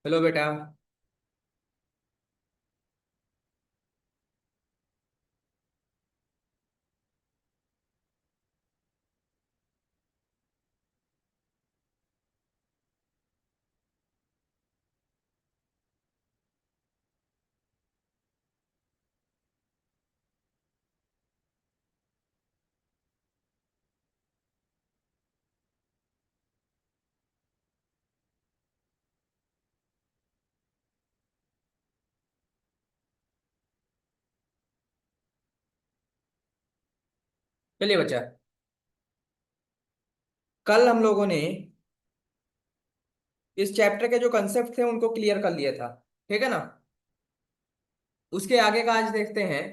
Hello बेटा। चलिए बच्चा, कल हम लोगों ने इस चैप्टर के जो कंसेप्ट थे उनको क्लियर कर लिया था। ठीक है ना। उसके आगे का आज देखते हैं।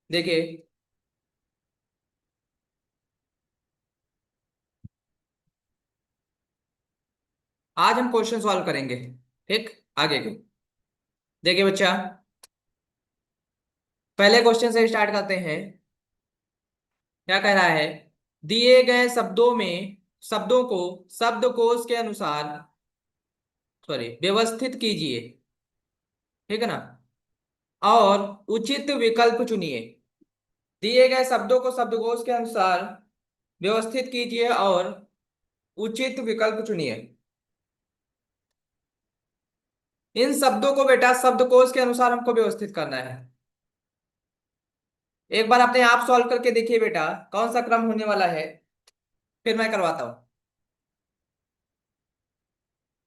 देखिए, आज हम क्वेश्चन सॉल्व करेंगे। ठीक, आगे के। देखिए बच्चा, पहले क्वेश्चन से स्टार्ट करते हैं। क्या कह रहा है? दिए गए शब्दों को शब्दकोश के अनुसार सॉरी व्यवस्थित कीजिए। ठीक है ना। और उचित विकल्प चुनिए। दिए गए शब्दों को शब्दकोश के अनुसार व्यवस्थित कीजिए और उचित विकल्प चुनिए। इन शब्दों को बेटा शब्दकोश के अनुसार हमको व्यवस्थित करना है। एक बार अपने आप सॉल्व करके देखिए बेटा, कौन सा क्रम होने वाला है। फिर मैं करवाता हूं।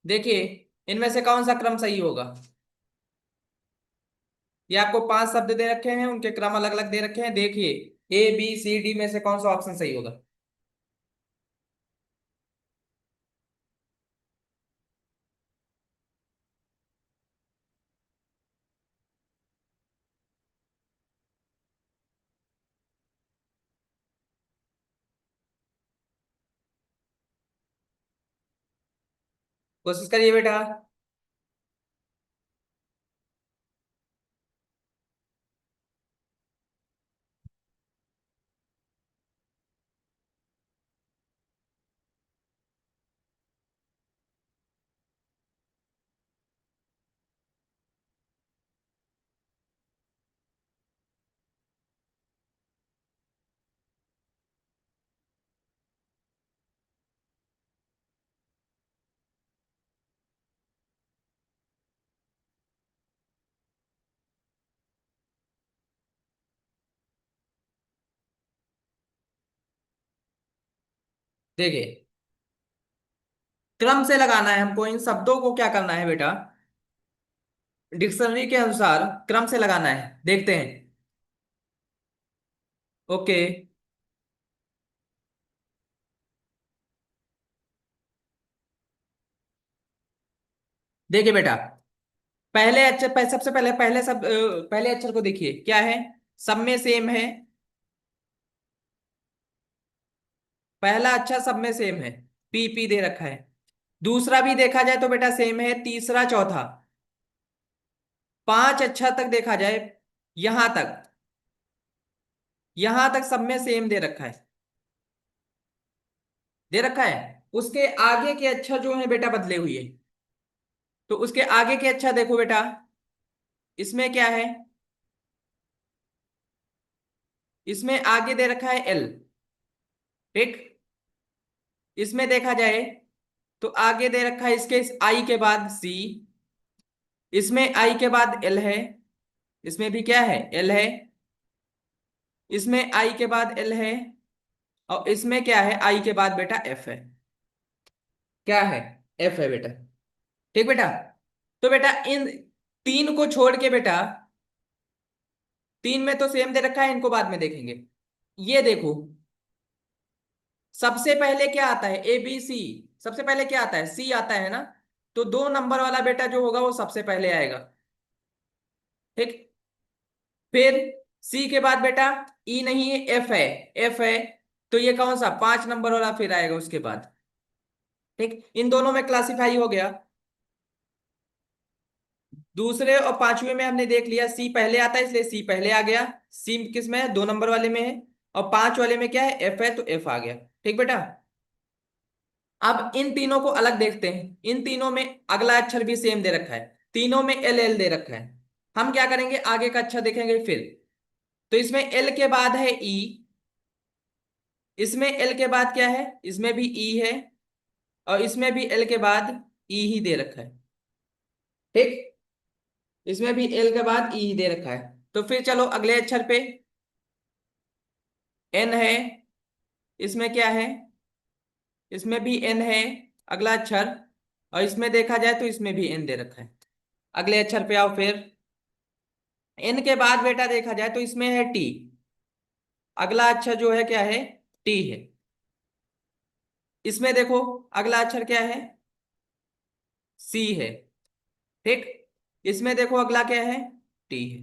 देखिए, इनमें से कौन सा क्रम सही होगा। ये आपको 5 शब्द दे रखे हैं, उनके क्रम अलग अलग दे रखे हैं। देखिए, A B C D में से कौन सा ऑप्शन सही होगा। कोशिश करिए बेटा। देखिए, क्रम से लगाना है हमको। इन शब्दों को क्या करना है बेटा, डिक्शनरी के अनुसार क्रम से लगाना है। देखते हैं। ओके। देखिए बेटा, सबसे पहले पहले अक्षर को देखिए क्या है। सब में सेम है। पहला अक्षर सब में सेम है। पी पी दे रखा है। दूसरा भी देखा जाए तो बेटा सेम है। तीसरा, चौथा, 5 अक्षर तक देखा जाए, यहां तक, यहां तक सब में सेम दे रखा है। दे रखा है। उसके आगे के अक्षर जो है बेटा बदले हुए। तो उसके आगे के अक्षर देखो बेटा। इसमें क्या है? इसमें आगे दे रखा है एल। ठीक। इसमें देखा जाए तो आगे दे रखा है इसके आई के बाद सी। इसमें आई के बाद एल है। इसमें भी क्या है? एल है। इसमें आई के बाद एल है। और इसमें क्या है? आई के बाद बेटा एफ है। क्या है? एफ है बेटा। ठीक बेटा। तो बेटा इन तीन को छोड़ के बेटा, तीन में तो सेम दे रखा है, इनको बाद में देखेंगे। ये देखो, सबसे पहले क्या आता है? ABC। सबसे पहले क्या आता है? सी आता है ना। तो 2 नंबर वाला बेटा जो होगा वो सबसे पहले आएगा। ठीक। फिर सी के बाद बेटा ई नहीं है, एफ है। एफ है। तो ये कौन सा? 5 नंबर वाला फिर आएगा उसके बाद। ठीक, इन दोनों में क्लासिफाई हो गया। दूसरे और पांचवें में हमने देख लिया सी पहले आता है, इसलिए सी पहले आ गया। सी किस में है? 2 नंबर वाले में है। और 5 वाले में क्या है? एफ है, तो एफ आ गया। ठीक बेटा। अब इन तीनों को अलग देखते हैं। इन तीनों में अगला अक्षर भी सेम दे रखा है, तीनों में एल एल दे रखा है। हम क्या करेंगे, आगे का अक्षर देखेंगे फिर। तो इसमें एल के बाद है ई, इसमें एल के बाद क्या है, इसमें भी ई है, और इसमें भी एल के बाद ई ही दे रखा है। ठीक, इसमें भी एल के बाद ई ही दे रखा है। तो फिर चलो अगले अक्षर पे, एन है, इसमें क्या है, इसमें भी एन है अगला अक्षर, और इसमें देखा जाए तो इसमें भी एन दे रखा है। अगले अक्षर पे आओ फिर। एन के बाद बेटा देखा जाए तो इसमें है टी, अगला अक्षर जो है क्या है, टी है। इसमें देखो अगला अक्षर क्या है, सी है। ठीक, इसमें देखो अगला क्या है, टी है।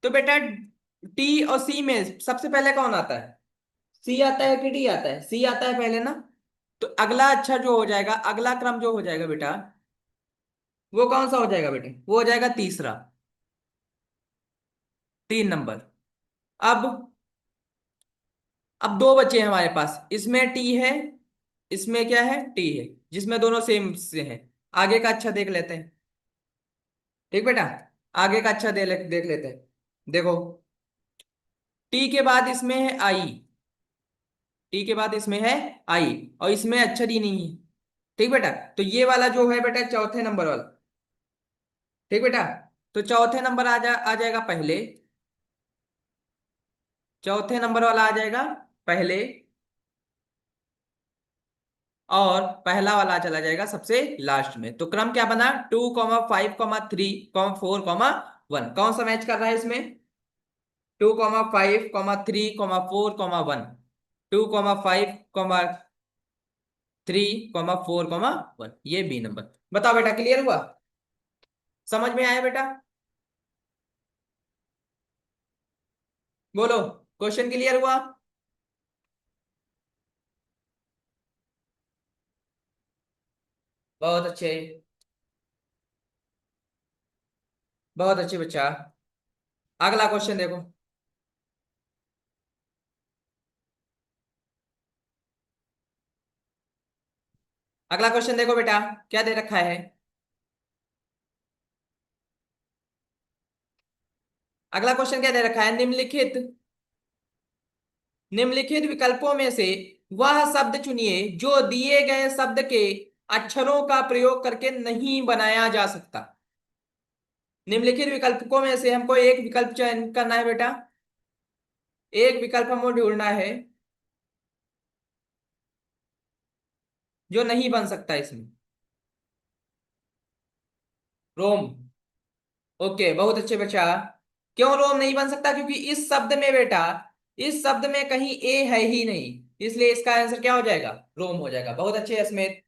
तो बेटा टी और सी में सबसे पहले कौन आता है, सी आता है कि टी आता है, सी आता है पहले ना। तो अगला अक्षर जो हो जाएगा, अगला क्रम जो हो जाएगा बेटा, वो कौन सा हो जाएगा बेटे, वो हो जाएगा तीसरा, 3 नंबर। अब अब दो बचे हैं हमारे पास, इसमें टी है, इसमें क्या है, टी है, जिसमें दोनों सेम से हैं। आगे का अच्छा देख लेते हैं। ठीक बेटा, आगे का अच्छा देख लेते हैं। देखो टी के बाद इसमें है आई, टी के बाद इसमें है आई, और इसमें अक्षर ही नहीं है। ठीक बेटा, तो ये वाला जो है बेटा चौथे नंबर वाला। ठीक बेटा, तो चौथे नंबर आ जाएगा पहले, चौथे नंबर वाला आ जाएगा पहले, और पहला वाला चला जाएगा सबसे लास्ट में। तो क्रम क्या बना, 2,5,3,4,1। कौन सा मैच कर रहा है इसमें, 2,5,3,4,1, 2,5,3,4,1, ये बी नंबर। बताओ बेटा, क्लियर हुआ, समझ में आया बेटा, बोलो, क्वेश्चन क्लियर हुआ। बहुत अच्छे, बहुत अच्छे बच्चा। अगला क्वेश्चन देखो, अगला क्वेश्चन देखो बेटा, क्या दे रखा है। अगला क्वेश्चन क्या दे रखा है, निम्नलिखित विकल्पों में से वह शब्द चुनिए जो दिए गए शब्द के अक्षरों का प्रयोग करके नहीं बनाया जा सकता। निम्नलिखित विकल्पों में से हमको एक विकल्प चयन करना है बेटा, एक विकल्प हमको ढूंढना है जो नहीं बन सकता इसमें। रोम, ओके, बहुत अच्छे बच्चा। क्यों रोम नहीं बन सकता, क्योंकि इस शब्द में बेटा, इस शब्द में कहीं ए है ही नहीं, इसलिए इसका आंसर क्या हो जाएगा, रोम हो जाएगा। बहुत अच्छे अस्मित,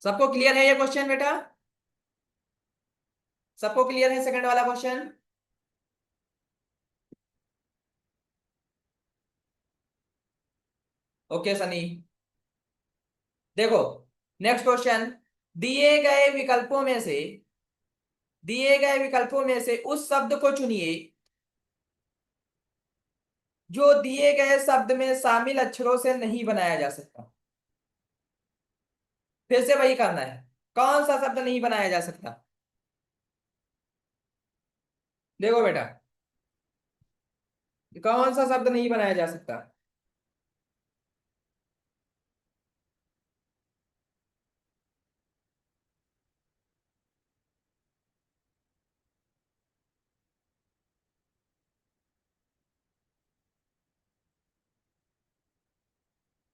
सबको क्लियर है ये क्वेश्चन बेटा, सबको क्लियर है सेकंड वाला क्वेश्चन। ओके सनी, देखो नेक्स्ट क्वेश्चन, दिए गए विकल्पों में से, दिए गए विकल्पों में से उस शब्द को चुनिए जो दिए गए शब्द में शामिल अक्षरों से नहीं बनाया जा सकता। फिर से वही करना है, कौन सा शब्द नहीं बनाया जा सकता। देखो बेटा, कौन सा शब्द नहीं बनाया जा सकता।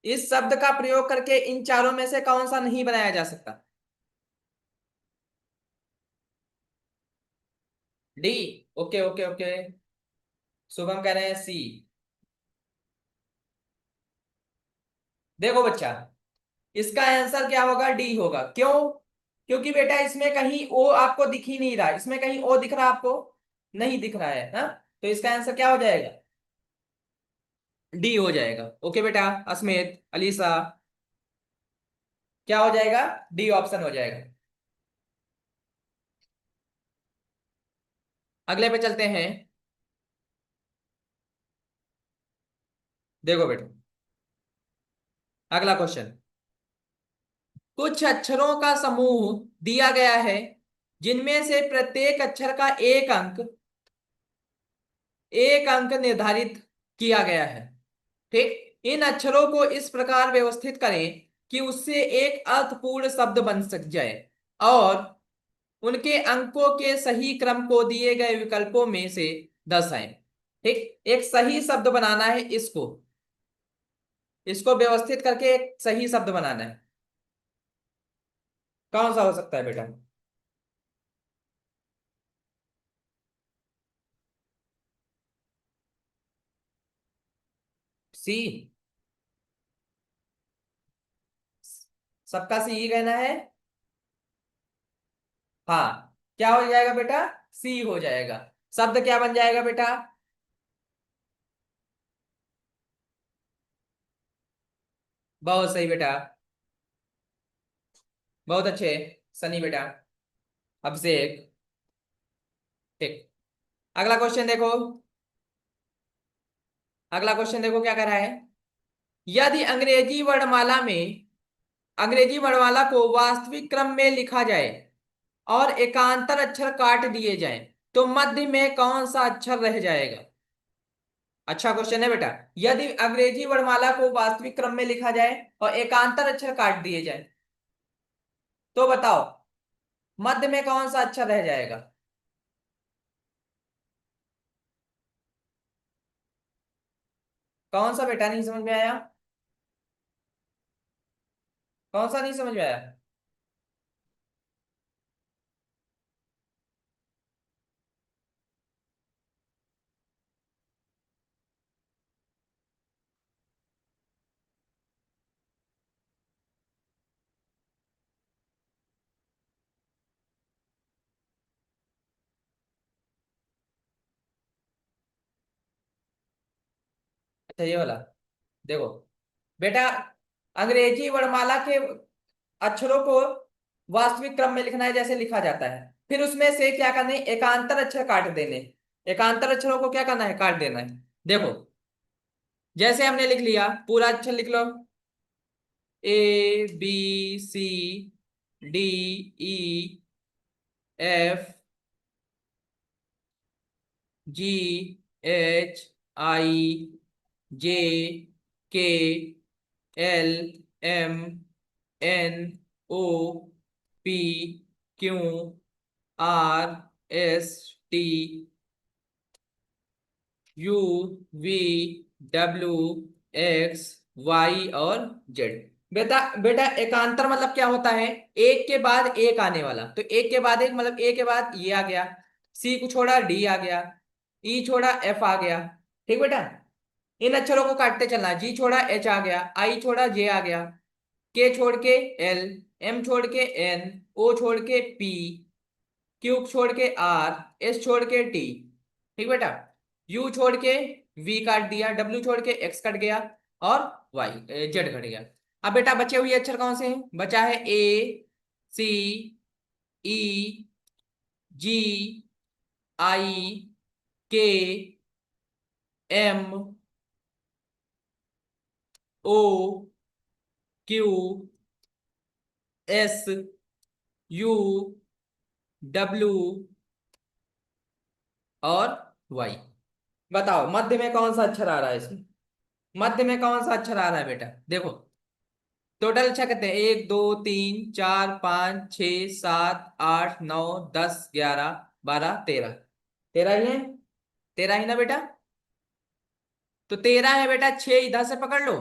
इस शब्द का प्रयोग करके इन चारों में से कौन सा नहीं बनाया जा सकता। D, okay okay okay, Shubham कह रहे हैं सी। देखो बच्चा, इसका आंसर क्या होगा, डी होगा। क्यों, क्योंकि बेटा इसमें कहीं ओ आपको दिख ही नहीं रहा, इसमें कहीं ओ दिख रहा आपको, नहीं दिख रहा है ना। तो इसका आंसर क्या हो जाएगा, डी हो जाएगा। ओके बेटा, अस्मित, अलीसा, क्या हो जाएगा, डी ऑप्शन हो जाएगा। अगले पे चलते हैं। देखो बेटा, अगला क्वेश्चन। कुछ अक्षरों का समूह दिया गया है जिनमें से प्रत्येक अक्षर का एक अंक निर्धारित किया गया है। ठीक, इन अक्षरों को इस प्रकार व्यवस्थित करें कि उससे एक अर्थपूर्ण शब्द बन सक जाए और उनके अंकों के सही क्रम को दिए गए विकल्पों में से दर्शाएं। ठीक, एक सही शब्द बनाना है, इसको इसको व्यवस्थित करके एक सही शब्द बनाना है। कौन सा हो सकता है बेटा? सी? सबका सी ही कहना है? हाँ, क्या हो जाएगा बेटा? सी हो जाएगा। शब्द क्या बन जाएगा बेटा? बहुत सही बेटा, बहुत अच्छे। सनी बेटा, अभिषेक। ठीक, अगला क्वेश्चन देखो। अगला क्वेश्चन देखो क्या कह रहा है। यदि अंग्रेजी वर्णमाला को वास्तविक क्रम में लिखा जाए और एकांतर अक्षर काट दिए जाएं, तो मध्य में कौन सा अक्षर रह जाएगा? अच्छा क्वेश्चन है बेटा। यदि अंग्रेजी वर्णमाला को वास्तविक क्रम में लिखा जाए और एकांतर अक्षर काट दिए जाए, तो बताओ मध्य में कौन सा अक्षर रह जाएगा? कौन सा बेटा, नहीं समझ में आया? कौन सा नहीं समझ में आया? अच्छा, ये वाला देखो बेटा। अंग्रेजी वर्णमाला के अक्षरों को वास्तविक क्रम में लिखना है जैसे लिखा जाता है, फिर उसमें से क्या करना है, एकांतर अक्षर काट देने। एकांतर अक्षरों को क्या करना है, काट देना है। देखो, जैसे हमने लिख लिया, पूरा अक्षर लिख लो। A B C D E HIJKLMNOPQ RSTUVW X Y और जेड। बेटा बेटा, एकांतर मतलब क्या होता है? एक के बाद एक आने वाला। तो एक के बाद एक मतलब ए के बाद ये आ गया, सी को छोड़ा डी आ गया, ई छोड़ा एफ आ गया। ठीक बेटा, इन अक्षरों को काटते चलना। जी छोड़ा एच आ गया, आई छोड़ा जे आ गया, के छोड़ के एल, एम छोड़ के एन, ओ छोड़ के पी, क्यू छोड़ के आर, एस छोड़ के टी। ठीक बेटा, यू छोड़ के वी काट दिया, डब्ल्यू छोड़ के एक्स कट गया और वाई जेड कट गया। अब बेटा बचे हुए अक्षर कौन से हैं? बचा है ए, सी, ई, G, I, K, M, O, Q, S, U, W और वाई। बताओ मध्य में कौन सा अक्षर आ रहा है इसमें? मध्य में कौन सा अक्षर आ रहा है बेटा? देखो, टोटल अक्षर कितने हैं? 1 2 3 4 5 6 7 8 9 10 11 12 13। 13 ही है। 13 ही ना बेटा? तो 13 है बेटा, 6 इधर से पकड़ लो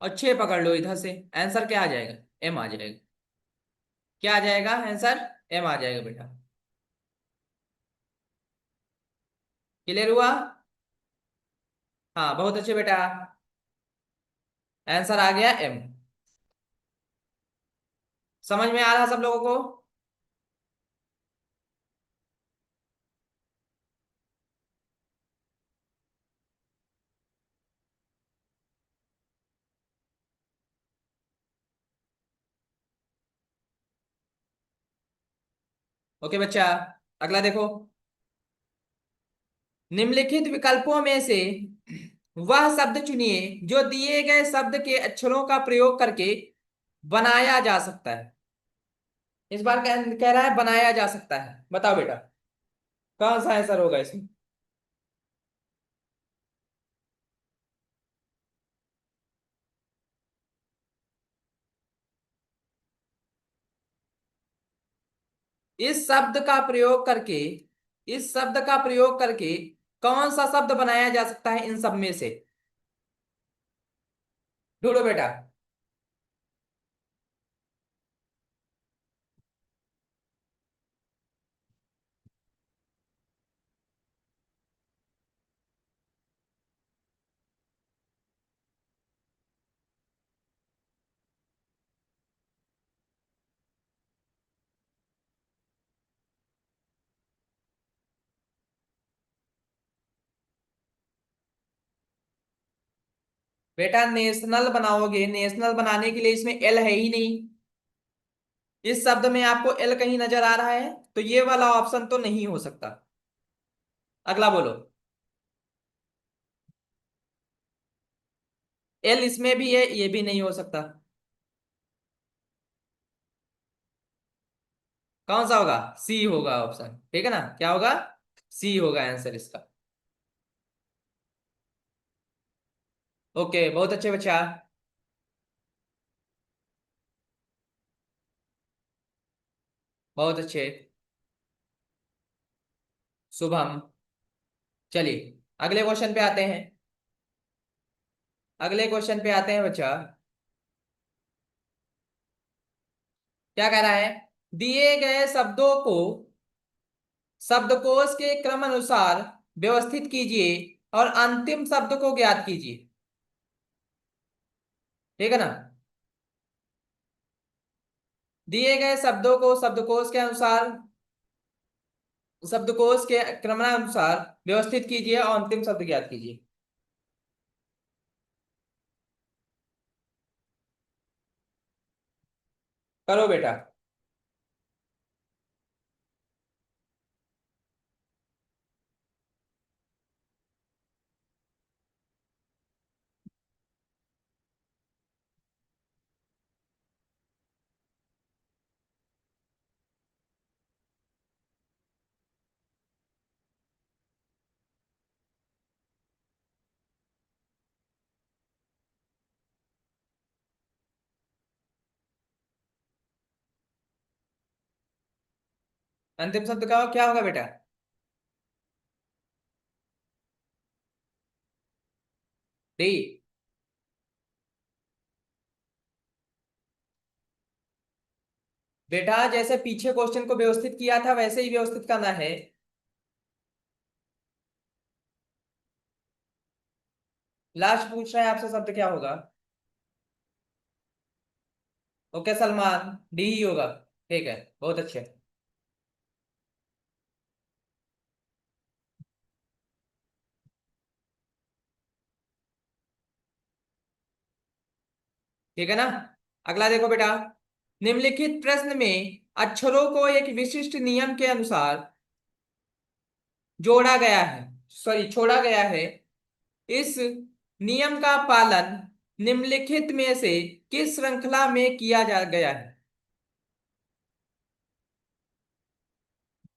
और 6 पकड़ लो इधर से। आंसर क्या आ जाएगा? एम आ जाएगा। क्या आ जाएगा आंसर? एम आ जाएगा बेटा। क्लियर हुआ? हाँ, बहुत अच्छे बेटा, आंसर आ गया एम। समझ में आ रहा सब लोगों को? ओके बच्चा, अगला देखो। निम्नलिखित विकल्पों में से वह शब्द चुनिए जो दिए गए शब्द के अक्षरों का प्रयोग करके बनाया जा सकता है। इस बार कह रहा है बनाया जा सकता है, बताओ बेटा कौन सा आंसर होगा इसमें। इस शब्द का प्रयोग करके, इस शब्द का प्रयोग करके कौन सा शब्द बनाया जा सकता है इन सब में से। ढूंढो बेटा। बेटा नेशनल बनाओगे, नेशनल बनाने के लिए इसमें एल है ही नहीं। इस शब्द में आपको एल कहीं नजर आ रहा है तो ये वाला ऑप्शन तो नहीं हो सकता। अगला बोलो। एल इसमें भी है, ये भी नहीं हो सकता। कौन सा होगा? सी होगा ऑप्शन, ठीक है ना, क्या होगा? सी होगा आंसर इसका। ओके, बहुत अच्छे बच्चा। बहुत अच्छे। शुभम। चलिए अगले क्वेश्चन पे आते हैं। अगले क्वेश्चन पे आते हैं बच्चा। क्या कह रहा है? दिए गए शब्दों को शब्दकोश के क्रम अनुसार व्यवस्थित कीजिए और अंतिम शब्द को ज्ञात कीजिए। ठीक है ना? दिए गए शब्दों को शब्दकोश के अनुसार, शब्दकोश के क्रमानुसार व्यवस्थित कीजिए और अंतिम शब्द ज्ञात कीजिए। करो बेटा। अंतिम शब्द का क्या होगा बेटा? डी। बेटा जैसे पीछे क्वेश्चन को व्यवस्थित किया था वैसे ही व्यवस्थित करना है। लास्ट पूछ रहा है आपसे शब्द क्या होगा। ओके सलमान, डी ही होगा। ठीक है, बहुत अच्छे। ठीक है ना? अगला देखो बेटा। निम्नलिखित प्रश्न में अक्षरों को एक विशिष्ट नियम के अनुसार जोड़ा गया है, सॉरी छोड़ा गया है। इस नियम का पालन निम्नलिखित में से किस श्रृंखला में किया जा गया है?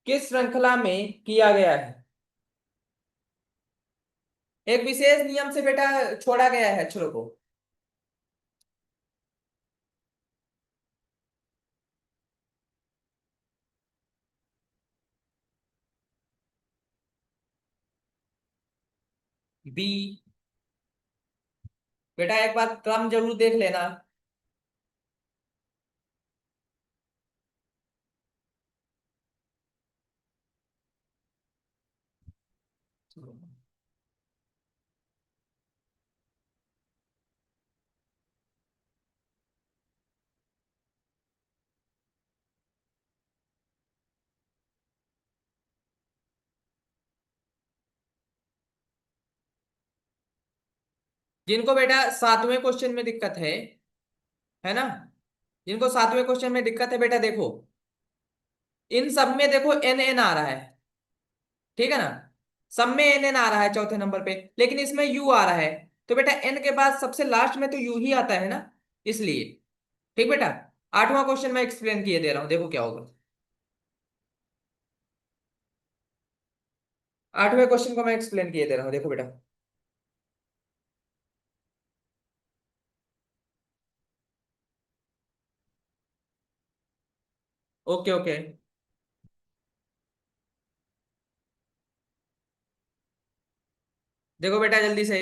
किस श्रृंखला में किया गया है? एक विशेष नियम से बेटा छोड़ा गया है अक्षरों को। बी। बेटा एक बार क्रम जरूर देख लेना। जिनको बेटा सातवें क्वेश्चन में दिक्कत है ना, जिनको सातवें क्वेश्चन में दिक्कत है बेटा देखो, इन सब में देखो एन एन आ रहा है, ठीक है ना। सब में एन एन आ रहा है चौथे नंबर पे, लेकिन इसमें यू आ रहा है। तो बेटा एन के बाद सबसे लास्ट में तो यू ही आता है ना, इसलिए। ठीक बेटा। आठवां क्वेश्चन मैं एक्सप्लेन किए दे रहा हूं, देखो क्या होगा। आठवें क्वेश्चन को मैं एक्सप्लेन किए दे रहा हूं, देखो बेटा। Okay okay. देखो बेटा जल्दी से।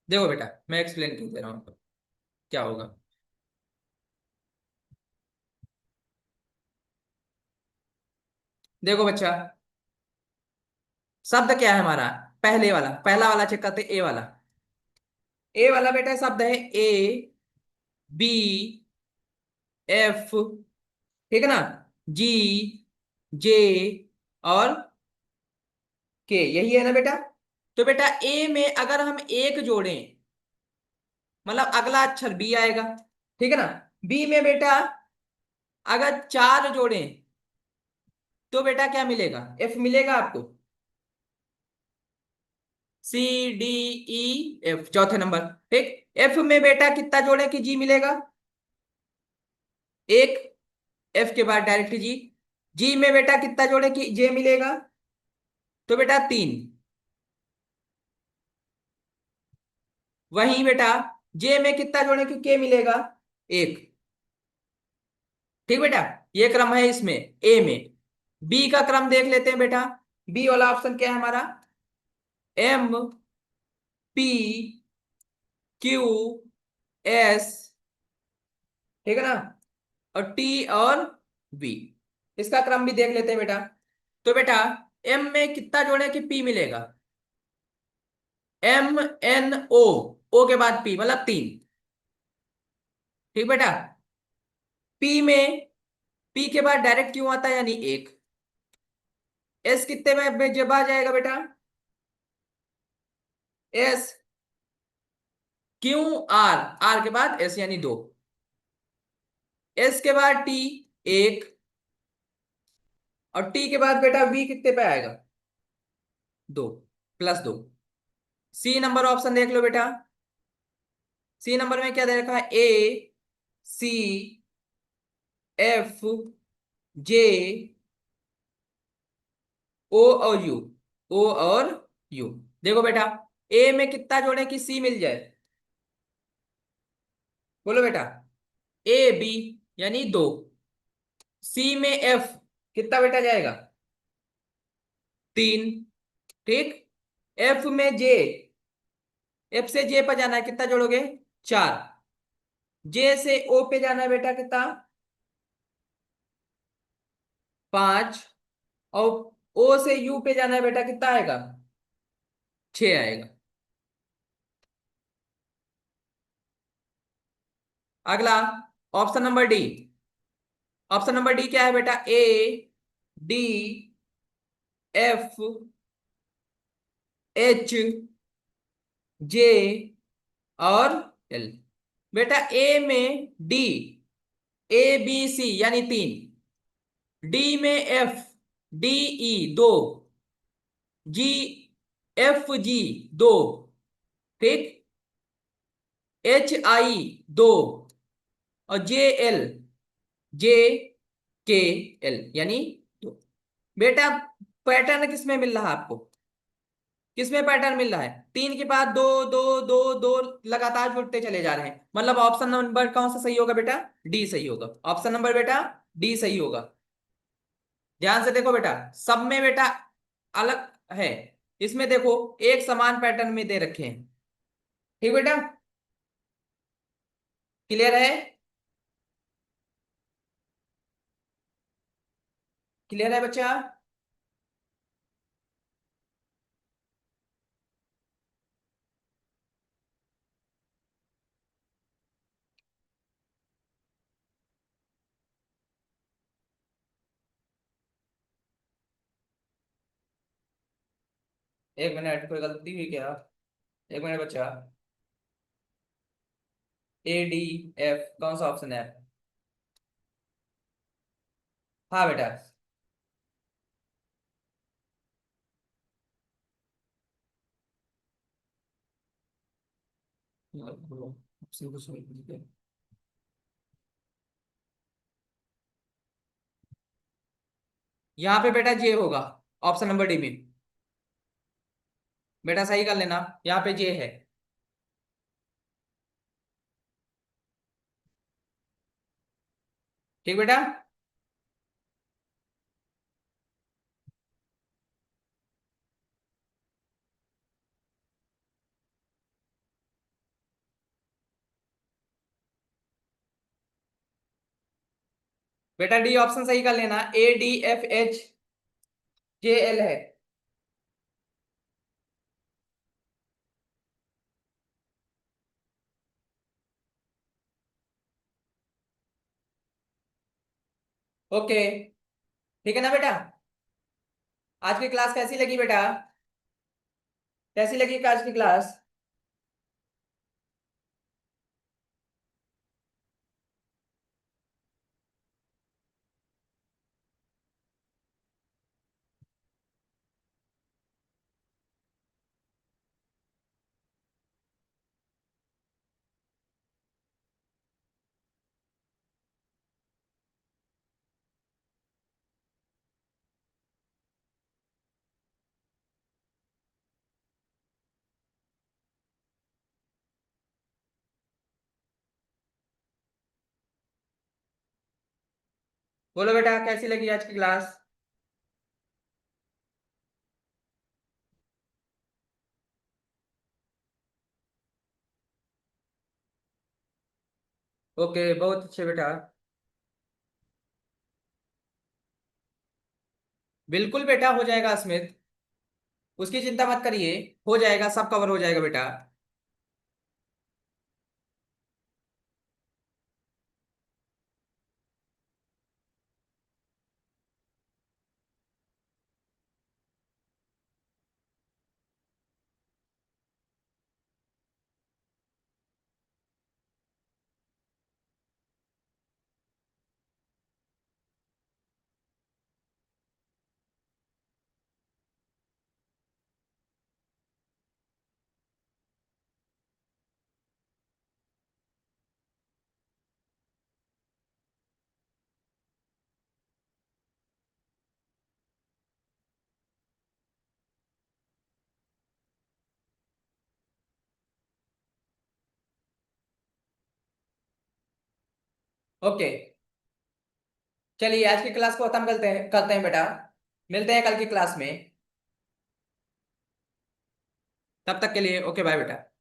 देखो बेटा मैं एक्सप्लेन कर दे रहा हूँ क्या होगा। देखो बच्चा, शब्द क्या है हमारा, पहले वाला, पहला वाला चेक करते, ए वाला। ए वाला बेटा शब्द है ए, बी, एफ, ठीक है ना, जी, जे और के, यही है ना बेटा। तो बेटा ए में अगर हम एक जोड़ें, मतलब अगला अक्षर बी आएगा, ठीक है ना। बी में बेटा अगर चार जोड़ें तो बेटा क्या मिलेगा, एफ मिलेगा आपको। सी, डी, ई, एफ चौथे नंबर। ठीक। एफ में बेटा कितना जोड़े कि जी मिलेगा, एक। एफ के बाद डायरेक्ट जी। जी में बेटा कितना जोड़े कि जे मिलेगा, तो बेटा तीन। वहीं बेटा जे में कितना जोड़े कि के मिलेगा, एक। ठीक बेटा। ये क्रम है इसमें ए में। बी का क्रम देख लेते हैं बेटा। बी वाला ऑप्शन क्या है हमारा, एम, पी, क्यू, एस, ठीक है ना, और टी और बी। इसका क्रम भी देख लेते हैं बेटा। तो बेटा एम में कितना जोड़े कि पी मिलेगा, एम, एन, ओ के बाद पी मतलब तीन। ठीक बेटा। पी में, पी के बाद डायरेक्ट क्यों आता है यानी एक। एस कितने में जब आ जाएगा बेटा, एस, क्यू, आर, आर के बाद एस यानी दो। एस के बाद टी, एक। और टी के बाद बेटा वी कितने पे आएगा, दो, प्लस दो। सी नंबर ऑप्शन देख लो बेटा। सी नंबर में क्या दे रखा है, ए, सी, एफ, जे, ओ और यू, ओ और यू। देखो बेटा ए में कितना जोड़े कि सी मिल जाए, बोलो बेटा। ए बी यानी दो। सी में एफ कितना बेटा जाएगा, तीन। ठीक। एफ में जे, एफ से जे पर जाना है, कितना जोड़ोगे, चार। जे से ओ पे जाना है बेटा, कितना, पांच। और ओ से यू पे जाना है बेटा, कितना आएगा, छह आएगा। अगला option number D. Option number D क्या है बेटा, ए, डी, एफ, एच, जे और एल। बेटा ए में डी, ए बी सी यानी तीन। डी में एफ, डी ई दो, जी, एफ जी दो, ठीक। एच आई दो, और जे एल, जे के एल यानी दो। बेटा पैटर्न किसमें मिल रहा है आपको, किसमें पैटर्न मिल रहा है, तीन के बाद दो, दो, दो, दो, लगातार जुड़ते चले जा रहे हैं, मतलब ऑप्शन नंबर कौन सा सही होगा बेटा, डी सही होगा। ऑप्शन नंबर बेटा डी सही होगा। ध्यान से देखो बेटा, सब में बेटा अलग है, इसमें देखो एक समान पैटर्न में दे रखे हैं। ठीक बेटा, क्लियर है, क्लियर है बच्चा। एक मिनट, कोई गलती हुई क्या? एक मिनट बच्चा। ADF कौन सा ऑप्शन है? हाँ बेटा। बोलो, ऑप्शन को सही कीजिए। यहाँ पे बेटा जे होगा, ऑप्शन नंबर डी में। बेटा सही कर लेना, यहाँ पे जे है। ठीक बेटा। बेटा डी ऑप्शन सही कर लेना, ADFHJL है। ओके। ठीक है ना बेटा? आज की क्लास कैसी लगी बेटा? कैसी लगी आज की क्लास? बोलो बेटा, कैसी लगी आज की क्लास? ओके, बहुत अच्छे बेटा। बिल्कुल बेटा, हो जाएगा स्मिथ। उसकी चिंता मत करिए। हो जाएगा, सब कवर हो जाएगा बेटा। ओके। चलिए आज की क्लास को खत्म करते हैं बेटा। मिलते हैं कल की क्लास में। तब तक के लिए ओके बाय बेटा।